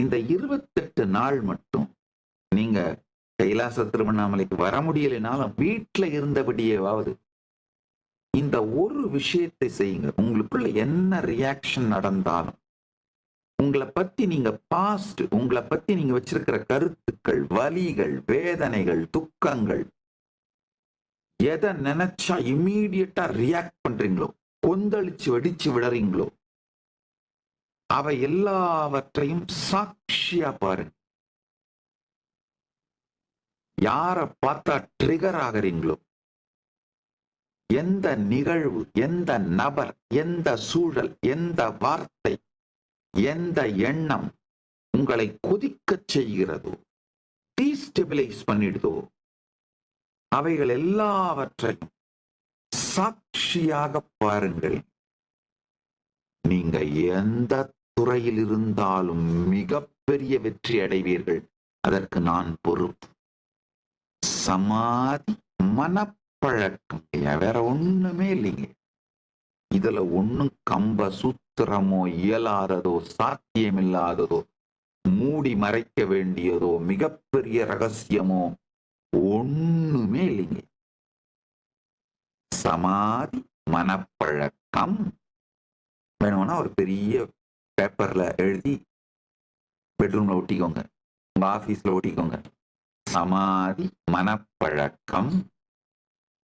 இந்த 28 நாள் மட்டும் நீங்க கைலாச திருவண்ணாமலைக்கு வர முடியலைனாலும் வீட்டுல இருந்தபடியேவாவது இந்த ஒரு விஷயத்தை செய்யுங்க. உங்களுக்குள்ள என்ன ரியாக்ஷன் நடந்தாலும், உங்களை பத்தி நீங்க பாஸ்ட், உங்களை பத்தி நீங்க வச்சிருக்கிற கருத்துக்கள், வலிகள், வேதனைகள், துக்கங்கள், எதை நினைச்சா இம்மீடியட்டா ரியாக்ட் பண்றீங்களோ, கொந்தளிச்சு வெடிச்சு விடுறீங்களோ, அவை எல்லாவற்றையும் சாட்சியா பாருங்க. யார பார்த்தா ட்ரிகர் ஆகிறீங்களோ, எந்த நிகழ்வு, எந்த நபர், எந்த சூழல், எந்த வார்த்தை, எந்த எண்ணம் உங்களை கொதிக்கச் செய்கிறதோ, டீஸ்டெபிலைஸ் பண்ணிடுதோ, அவைகள் எல்லாவற்றையும் சாட்சியாக பாருங்கள். நீங்க எந்த துறையில் இருந்தாலும் மிகப்பெரிய வெற்றி அடைவீர்கள். அதற்கு நான் பொறுப்பு. சமாதி மனப்பழக்கம், வேற ஒண்ணுமே இல்லைங்க. இதுல ஒண்ணும் கம்ப சூத்திரமோ, இயலாததோ, சாத்தியமில்லாததோ, மூடி மறைக்க வேண்டியதோ, மிகப்பெரிய ரகசியமோ ஒண்ணுமே இல்லைங்க. சமாதி மனப்பழக்கம். வேணும்னா ஒரு பெரிய பேப்பர்ல எழுதி பெட்ரூம்ல ஒட்டிக்கோங்க, உங்க ஆபீஸ்ல ஒட்டிக்கோங்க. சமாதி மனப்பழக்கம்